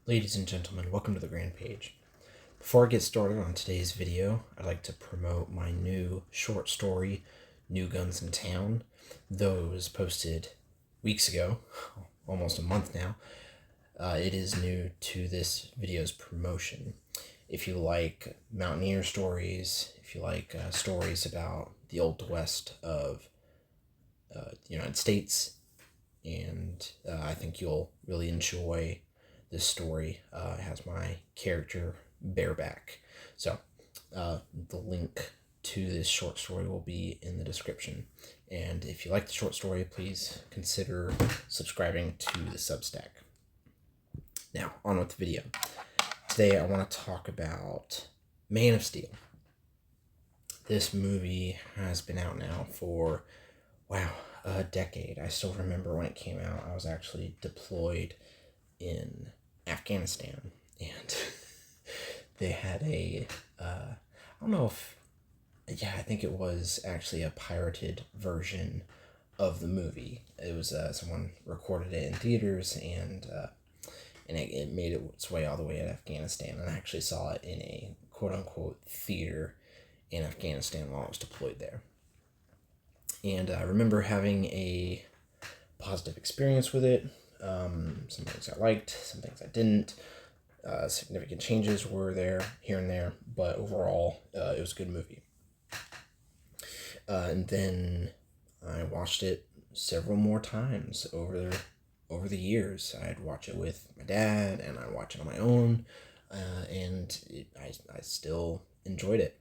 Ladies and gentlemen, welcome to the Grand Page. Before I get started on today's video, I'd like to promote my new short story, New Guns in Town. Though it was posted weeks ago, almost a month now, it is new to this video's promotion. If you like mountaineer stories, if you like stories about the Old West of the United States, and I think you'll really enjoy this story. It has my character Bareback. So the link to this short story will be in the description. And if you like the short story, please consider subscribing to the Substack. Now, on with the video. Today I want to talk about Man of Steel. This movie has been out now for, a decade. I still remember when it came out. I was actually deployed in Afghanistan, and they had I don't know if, I think it was actually a pirated version of the movie. It was someone recorded it in theaters, and it made its way all the way to Afghanistan, and I actually saw it in a quote-unquote theater in Afghanistan while I was deployed there. And I remember having a positive experience with it. Some things I liked, some things I didn't. Significant changes were there, here and there, but overall, it was a good movie. And then I watched it several more times over the years. I'd watch it with my dad, and I'd watch it on my own, I still enjoyed it.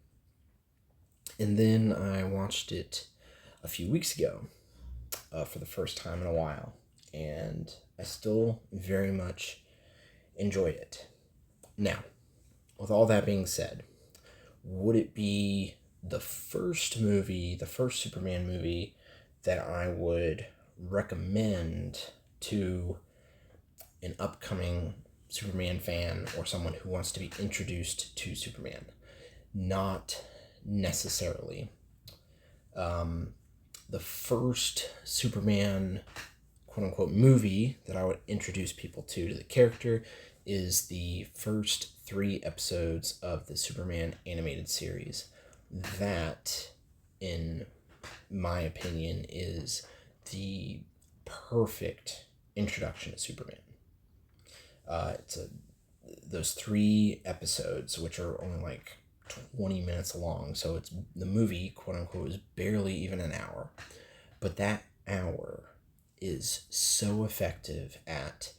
And then I watched it a few weeks ago for the first time in a while, and I still very much enjoy it. Now, with all that being said, would it be the first Superman movie that I would recommend to an upcoming Superman fan or someone who wants to be introduced to Superman? Not necessarily. The first Superman quote-unquote movie that I would introduce people to the character is the first 3 episodes of the Superman animated series. That, in my opinion, is the perfect introduction to Superman. Those 3 episodes, which are only like 20 minutes long, so it's the movie, quote-unquote, is barely even an hour. But that hour is so effective at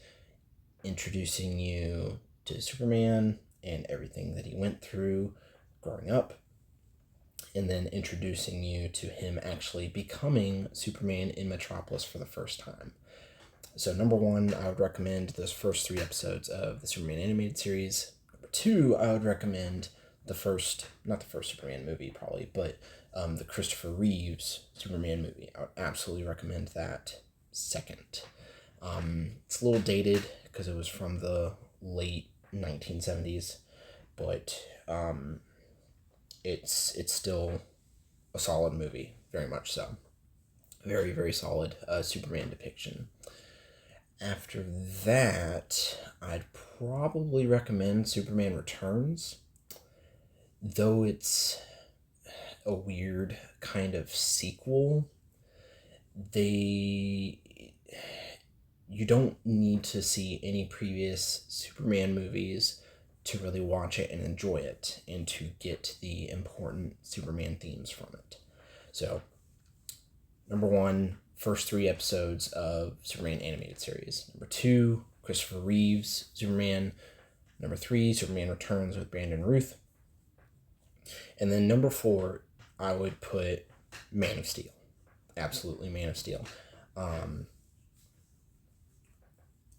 introducing you to Superman and everything that he went through growing up, and then introducing you to him actually becoming Superman in Metropolis for the first time. So number 1, I would recommend those first 3 episodes of the Superman animated series. Number 2, I would recommend not the first Superman movie probably, but the Christopher Reeves Superman movie. I would absolutely recommend that second. It's a little dated because it was from the late 1970s, but it's still a solid movie, very much so. Very, very solid Superman depiction. After that, I'd probably recommend Superman Returns, though it's a weird kind of sequel. You don't need to see any previous Superman movies to really watch it and enjoy it, and to get the important Superman themes from it. So, number 1, first 3 episodes of Superman animated series. Number 2, Christopher Reeves Superman. Number 3, Superman Returns with Brandon Routh. And then number 4, I would put Man of Steel. Absolutely Man of Steel.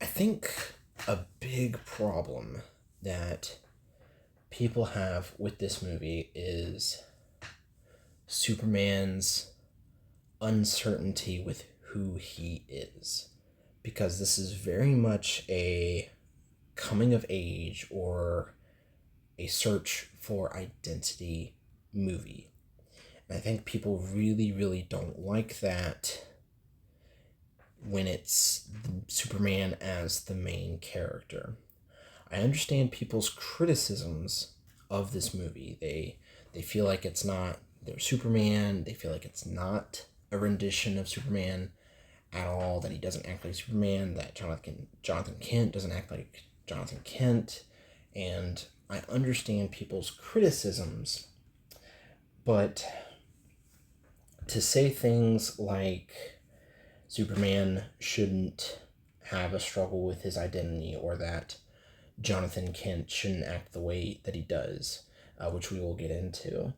I think a big problem that people have with this movie is Superman's uncertainty with who he is. Because this is very much a coming of age or a search for identity movie. And I think people really, really don't like that when it's Superman as the main character. I understand people's criticisms of this movie. They feel like it's not their Superman. They feel like it's not a rendition of Superman at all, that he doesn't act like Superman, that Jonathan Kent doesn't act like Jonathan Kent. And I understand people's criticisms, but to say things like Superman shouldn't have a struggle with his identity, or that Jonathan Kent shouldn't act the way that he does, which we will get into,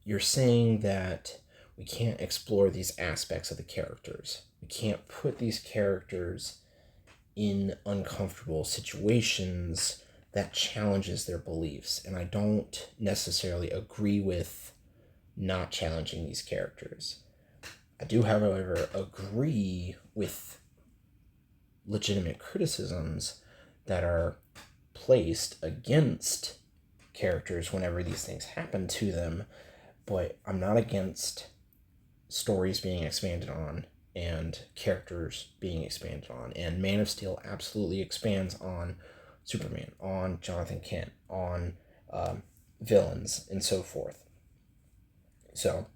you're saying that we can't explore these aspects of the characters. We can't put these characters in uncomfortable situations that challenges their beliefs. And I don't necessarily agree with not challenging these characters. I do, however, agree with legitimate criticisms that are placed against characters whenever these things happen to them, but I'm not against stories being expanded on and characters being expanded on. And Man of Steel absolutely expands on Superman, on Jonathan Kent, on villains, and so forth. So,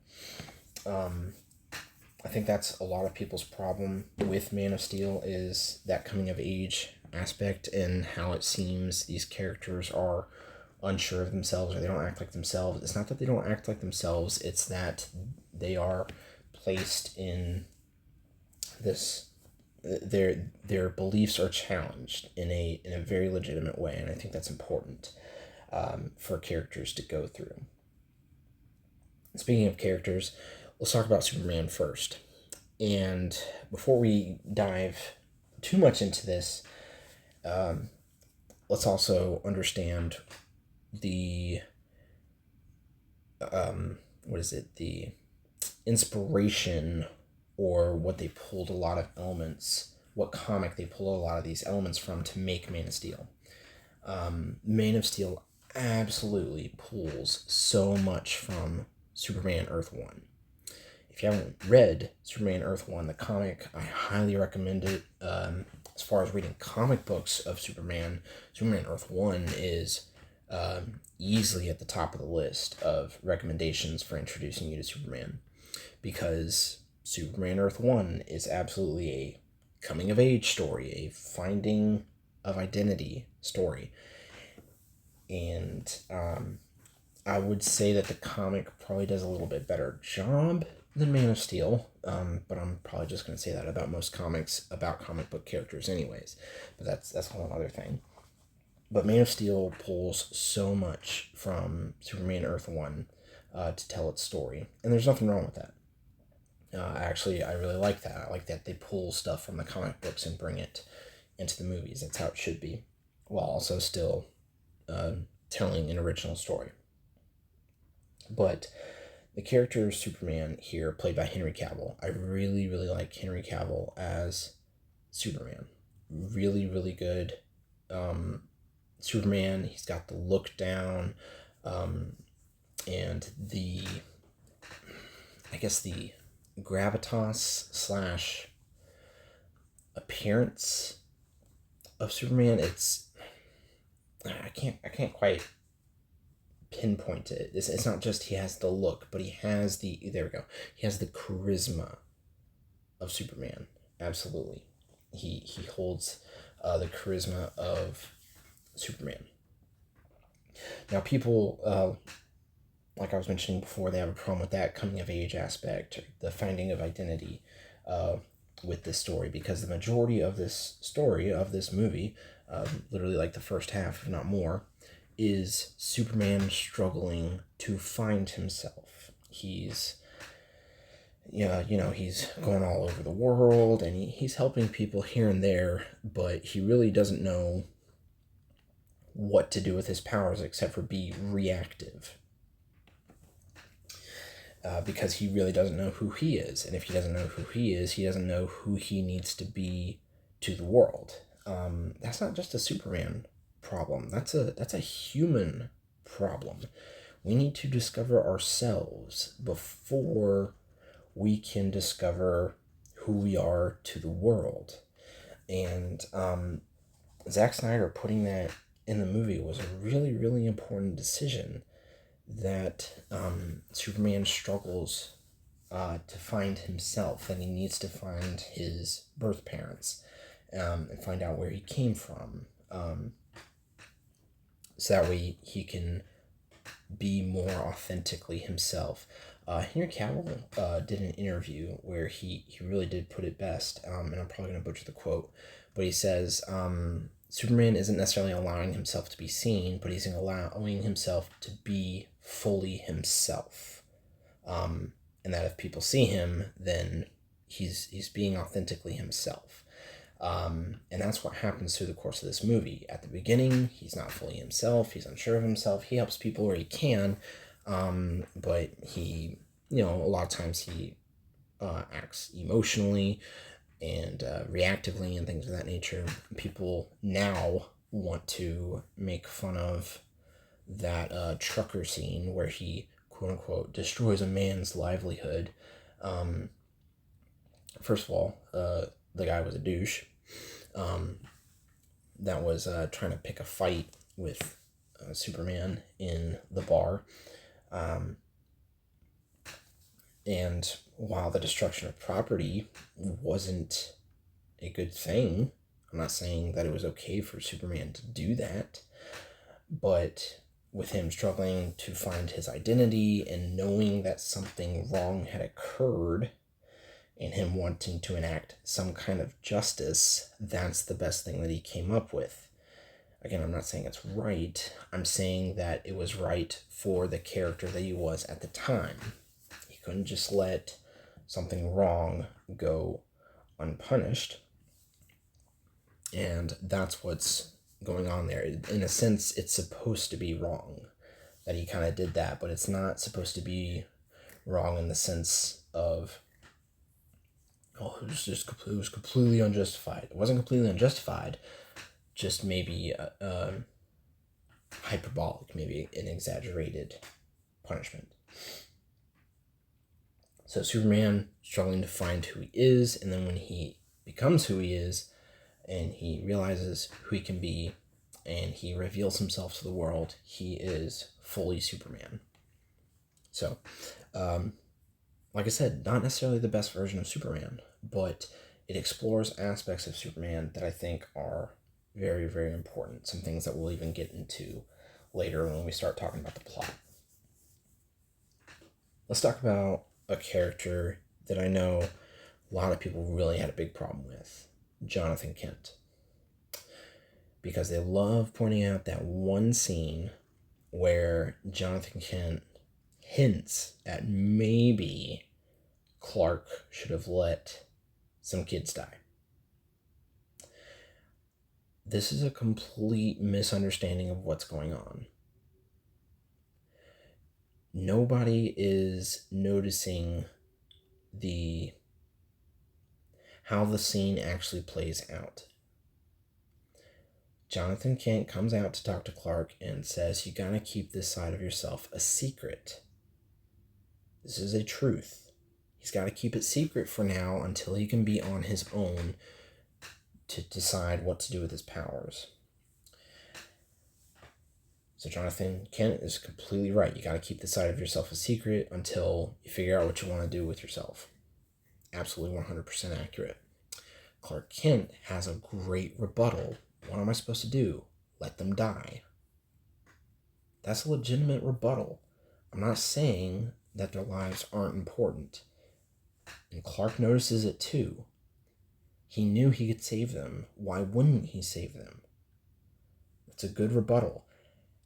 I think that's a lot of people's problem with Man of Steel, is that coming of age aspect, and how it seems these characters are unsure of themselves, or they don't act like themselves. It's not that they don't act like themselves, it's that they are placed in this, their beliefs are challenged in a very legitimate way, and I think that's important for characters to go through. Speaking of characters, let's talk about Superman first. And before we dive too much into this, let's also understand the the inspiration, or what they pulled a lot of elements, what comic they pulled a lot of these elements from to make Man of Steel. Man of Steel absolutely pulls so much from Superman Earth 1. If you haven't read Superman Earth 1, the comic, I highly recommend it. As far as reading comic books of Superman, Superman Earth 1 is easily at the top of the list of recommendations for introducing you to Superman, because Superman Earth 1 is absolutely a coming-of-age story, a finding of identity story. And I would say that the comic probably does a little bit better job than Man of Steel, but I'm probably just going to say that about most comics, about comic book characters anyways, but that's a whole other thing. But Man of Steel pulls so much from Superman Earth 1 to tell its story, and there's nothing wrong with that. Actually, I really like that. I like that they pull stuff from the comic books and bring it into the movies. That's how it should be, while also still telling an original story. But the character of Superman here, played by Henry Cavill, I really, really like Henry Cavill as Superman. Really, really good Superman. He's got the look down, and the gravitas slash appearance of Superman. I can't quite pinpoint it. It's not just he has the look, but he has the charisma of Superman. Absolutely, he holds the charisma of Superman. Now, people, like I was mentioning before, they have a problem with that coming of age aspect, the finding of identity with this story, because the majority of this story, of this movie, literally like the first half, if not more, is Superman struggling to find himself. He's he's going all over the world, and he's helping people here and there, but he really doesn't know what to do with his powers except for be reactive. Because he really doesn't know who he is, and if he doesn't know who he is, he doesn't know who he needs to be to the world. That's not just a Superman problem. That's a human problem. We need to discover ourselves before we can discover who we are to the world. And Zack Snyder putting that in the movie was a really, really important decision, that Superman struggles to find himself, that he needs to find his birth parents, and find out where he came from, so that way he can be more authentically himself. Henry Cavill did an interview where he really did put it best, and I'm probably going to butcher the quote, but he says, Superman isn't necessarily allowing himself to be seen, but he's allowing himself to be fully himself. And that if people see him, then he's being authentically himself. And that's what happens through the course of this movie. At the beginning, he's not fully himself. He's unsure of himself. He helps people where he can, but he, a lot of times he acts emotionally and reactively and things of that nature. People now want to make fun of that trucker scene where he, quote unquote, destroys a man's livelihood. First of all, the guy was a douche. That was trying to pick a fight with Superman in the bar. And while the destruction of property wasn't a good thing, I'm not saying that it was okay for Superman to do that, but with him struggling to find his identity and knowing that something wrong had occurred, and him wanting to enact some kind of justice, that's the best thing that he came up with. Again, I'm not saying it's right. I'm saying that it was right for the character that he was at the time. He couldn't just let something wrong go unpunished. And that's what's going on there. In a sense, it's supposed to be wrong that he kind of did that, but it's not supposed to be wrong in the sense of, it was completely unjustified. It wasn't completely unjustified, just maybe hyperbolic, maybe an exaggerated punishment. So Superman struggling to find who he is, and then when he becomes who he is, and he realizes who he can be, and he reveals himself to the world, he is fully Superman. So, like I said, not necessarily the best version of Superman, but it explores aspects of Superman that I think are very, very important. Some things that we'll even get into later when we start talking about the plot. Let's talk about a character that I know a lot of people really had a big problem with, Jonathan Kent. Because they love pointing out that one scene where Jonathan Kent hints at maybe Clark should have let some kids die. This is a complete misunderstanding of what's going on. Nobody is noticing how the scene actually plays out. Jonathan Kent comes out to talk to Clark and says, you gotta keep this side of yourself a secret. This is a truth. He's got to keep it secret for now until he can be on his own to decide what to do with his powers. So Jonathan Kent is completely right. You got to keep the side of yourself a secret until you figure out what you want to do with yourself. Absolutely 100% accurate. Clark Kent has a great rebuttal. What am I supposed to do? Let them die. That's a legitimate rebuttal. I'm not saying that their lives aren't important. And Clark notices it too. He knew he could save them. Why wouldn't he save them? It's a good rebuttal.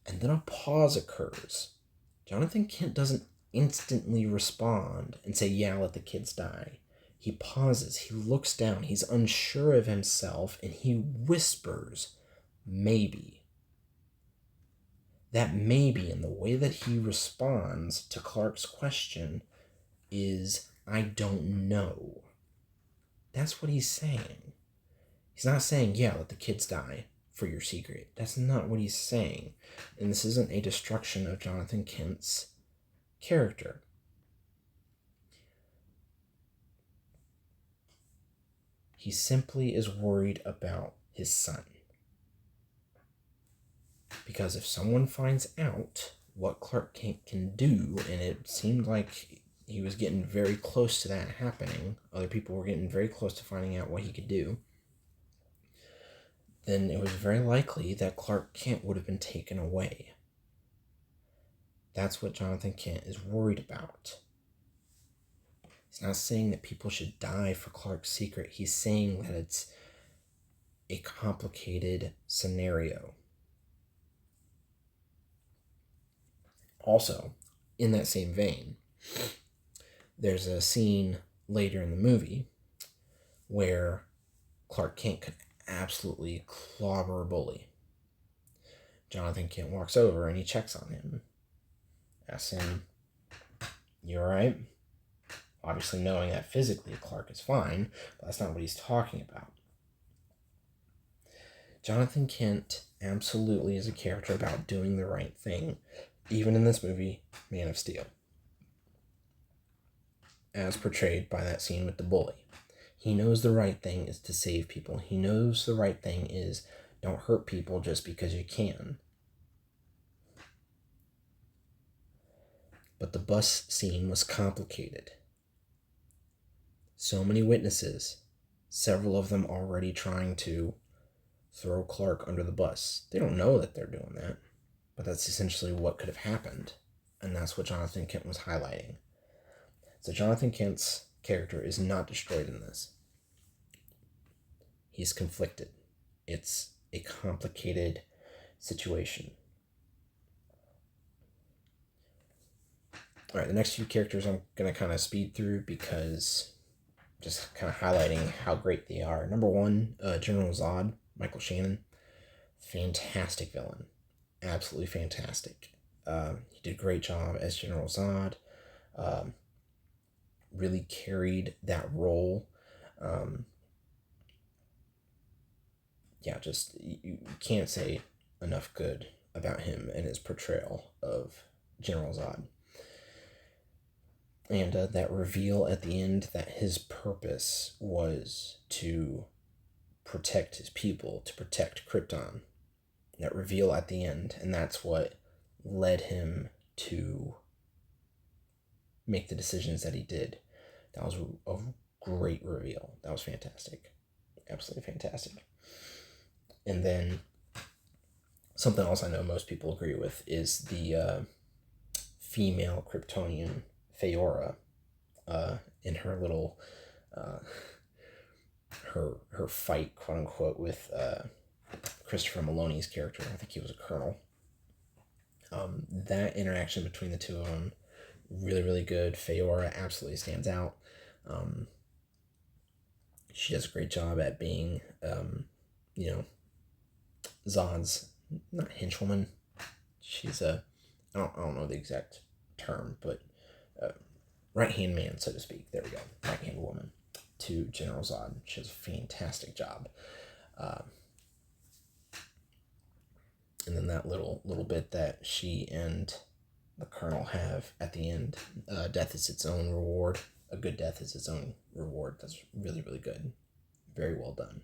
And then a pause occurs. Jonathan Kent doesn't instantly respond and say, yeah, let the kids die. He pauses. He looks down. He's unsure of himself, and he whispers, maybe. That maybe, in the way that he responds to Clark's question, is, I don't know. That's what he's saying. He's not saying, yeah, let the kids die for your secret. That's not what he's saying. And this isn't a destruction of Jonathan Kent's character. He simply is worried about his son. Because if someone finds out what Clark Kent can do, and it seemed like he was getting very close to that happening, other people were getting very close to finding out what he could do, then it was very likely that Clark Kent would have been taken away. That's what Jonathan Kent is worried about. He's not saying that people should die for Clark's secret. He's saying that it's a complicated scenario. Also, in that same vein, there's a scene later in the movie where Clark Kent could absolutely clobber a bully. Jonathan Kent walks over and he checks on him. Asks him, "You alright?" Obviously knowing that physically Clark is fine, but that's not what he's talking about. Jonathan Kent absolutely is a character about doing the right thing, even in this movie, Man of Steel. As portrayed by that scene with the bully. He knows the right thing is to save people. He knows the right thing is don't hurt people just because you can. But the bus scene was complicated. So many witnesses, several of them already trying to throw Clark under the bus. They don't know that they're doing that, but that's essentially what could have happened, and that's what Jonathan Kent was highlighting. So Jonathan Kent's character is not destroyed in this. He's conflicted. It's a complicated situation. All right, the next few characters I'm going to kind of speed through because just kind of highlighting how great they are. Number one, General Zod, Michael Shannon. Fantastic villain. Absolutely fantastic. He did a great job as General Zod. Really carried that role. You can't say enough good about him and his portrayal of General Zod. And that reveal at the end that his purpose was to protect his people, to protect Krypton. That reveal at the end, and that's what led him to make the decisions that he did. That was a great reveal. That was fantastic. Absolutely fantastic. And then something else I know most people agree with is the female Kryptonian Faora in her little her fight, quote unquote, with Christopher Maloney's character. I think he was a colonel. That interaction between the two of them, really, really good. Faora absolutely stands out. She does a great job at being, Zod's, not henchwoman. She's I don't know the exact term, but right-hand man, so to speak. There we go. Right-hand woman to General Zod. She does a fantastic job. And then that little bit that she and the Colonel have at the end, death is its own reward. A good death is its own reward. That's really, really good. Very well done.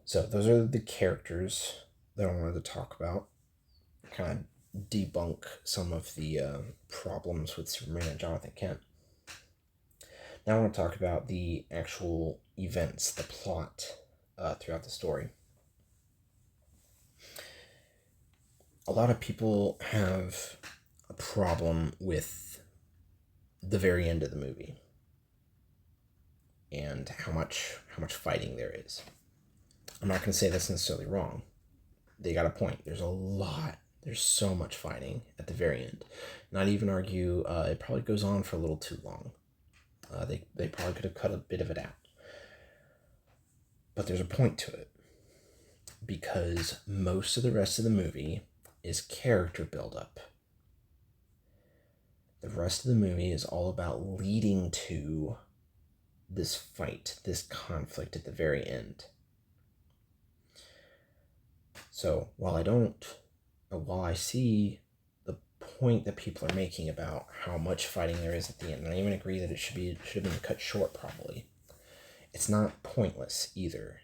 So those are the characters that I wanted to talk about. Kind of debunk some of the problems with Superman and Jonathan Kent. Now I want to talk about the actual events, the plot throughout the story. A lot of people have a problem with the very end of the movie and how much fighting there is. I'm not going to say that's necessarily wrong. They got a point. There's so much fighting at the very end. Not even argue, it probably goes on for a little too long. They probably could have cut a bit of it out. But there's a point to it. Because most of the rest of the movie is character buildup. The rest of the movie is all about leading to this fight, this conflict at the very end. So while I see the point that people are making about how much fighting there is at the end, and I even agree that it should have been cut short probably, it's not pointless either.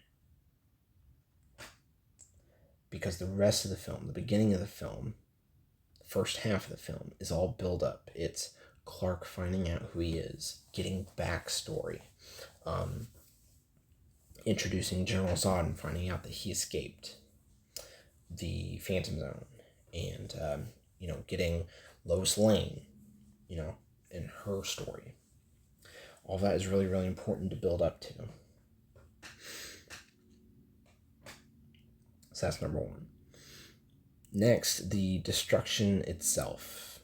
because the rest of the film, the beginning of the film, the first half of the film, is all build up. It's Clark finding out who he is, getting backstory, introducing General Zod and finding out that he escaped the Phantom Zone, and getting Lois Lane, in her story. All that is really, really important to build up to. So that's number one. Next, the destruction itself.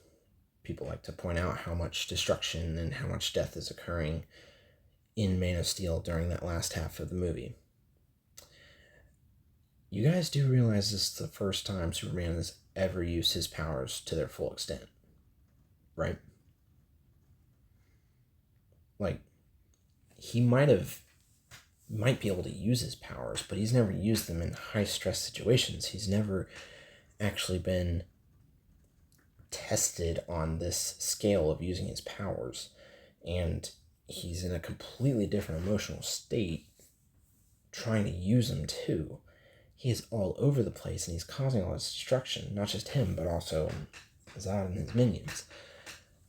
People like to point out how much destruction and how much death is occurring in Man of Steel during that last half of the movie. You guys do realize this is the first time Superman has ever used his powers to their full extent, right? Like, he might be able to use his powers, but he's never used them in high-stress situations. He's never actually been tested on this scale of using his powers, and he's in a completely different emotional state trying to use them too. He is all over the place, and he's causing all this destruction. Not just him, but also Zod and his minions.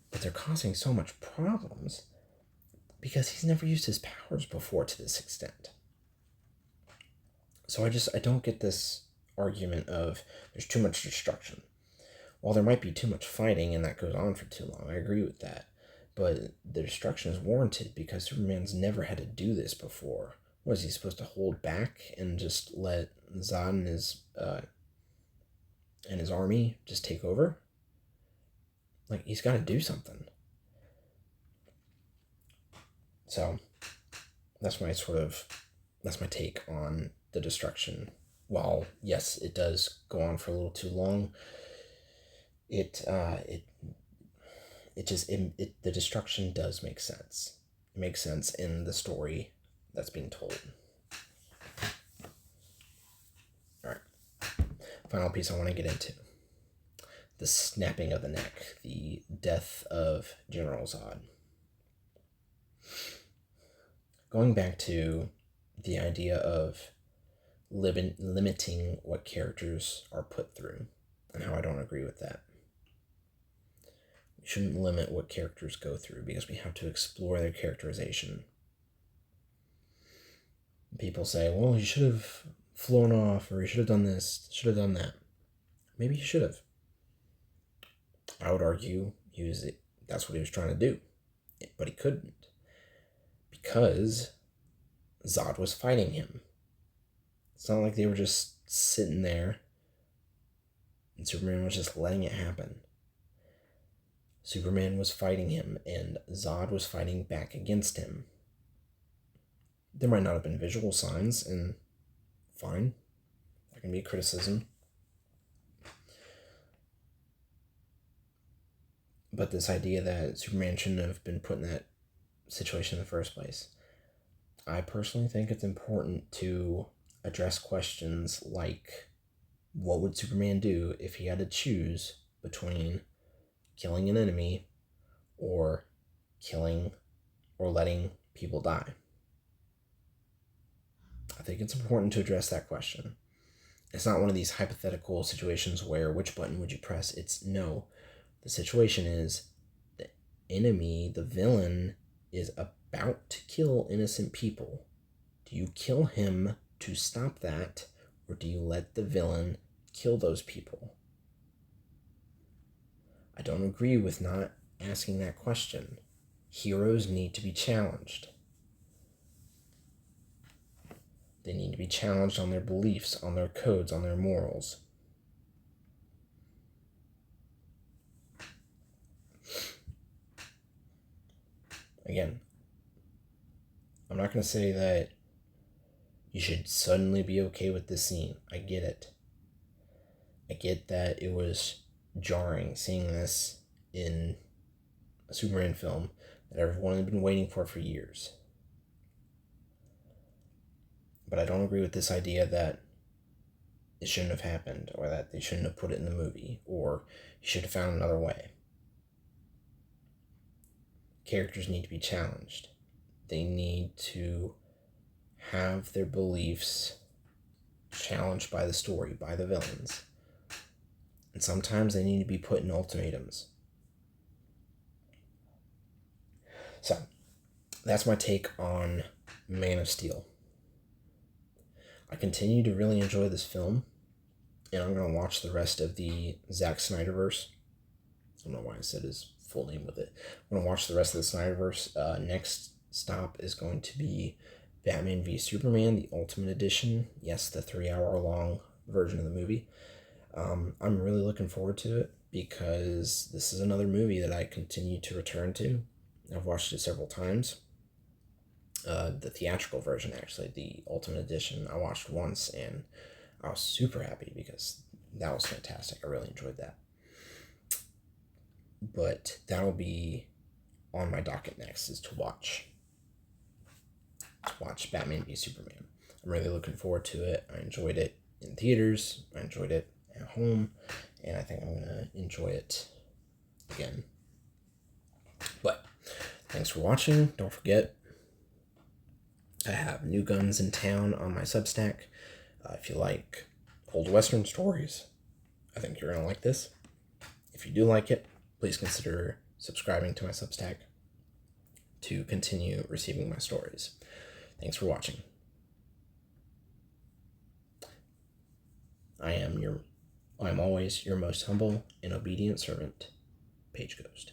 But they're causing so much problems because he's never used his powers before to this extent. So I don't get this argument of there's too much destruction. While there might be too much fighting and that goes on for too long, I agree with that. But the destruction is warranted because Superman's never had to do this before. Was he supposed to hold back and just let Zod and his army just take over? Like, he's got to do something. So that's my take on the destruction. While yes, it does go on for a little too long, the destruction does make sense. It makes sense in the story that's being told. All right. Final piece I want to get into. The snapping of the neck, the death of General Zod. Going back to the idea of limiting what characters are put through, and how I don't agree with that. We shouldn't limit what characters go through because we have to explore their characterization. People say, well, he should have flown off, or he should have done this, should have done that. Maybe he should have. I would argue that's what he was trying to do, but he couldn't because Zod was fighting him. It's not like they were just sitting there and Superman was just letting it happen. Superman was fighting him and Zod was fighting back against him. There might not have been visual signs, and fine, that can be a criticism. But this idea that Superman shouldn't have been put in that situation in the first place, I personally think it's important to address questions like, what would Superman do if he had to choose between killing an enemy or killing or letting people die? I think it's important to address that question. It's not one of these hypothetical situations where which button would you press? It's no. The situation is the enemy, the villain, is about to kill innocent people. Do you kill him to stop that, or do you let the villain kill those people? I don't agree with not asking that question. Heroes need to be challenged. They need to be challenged on their beliefs, on their codes, on their morals. Again, I'm not going to say that you should suddenly be okay with this scene. I get it. I get that it was jarring seeing this in a Superman film that everyone had been waiting for years. But I don't agree with this idea that it shouldn't have happened, or that they shouldn't have put it in the movie, or you should have found another way. Characters need to be challenged. They need to have their beliefs challenged by the story, by the villains. And sometimes they need to be put in ultimatums. So, that's my take on Man of Steel. I continue to really enjoy this film, and I'm going to watch the rest of the Zack Snyderverse. I don't know why I said his full name with it. I'm going to watch the rest of the Snyderverse. Next stop is going to be Batman v Superman, the Ultimate Edition. Yes, the 3-hour long version of the movie. I'm really looking forward to it because this is another movie that I continue to return to. I've watched it several times. The theatrical version, actually, the Ultimate Edition, I watched once and I was super happy because that was fantastic. I really enjoyed that. But that'll be on my docket next, is to watch Batman v Superman. I'm really looking forward to it. I enjoyed it in theaters. I enjoyed it at home. And I think I'm going to enjoy it again. But thanks for watching. Don't forget, I have New Guns in Town on my Substack. If you like old Western stories, I think you're going to like this. If you do like it, please consider subscribing to my Substack to continue receiving my stories. Thanks for watching. I am always your most humble and obedient servant, Page Ghost.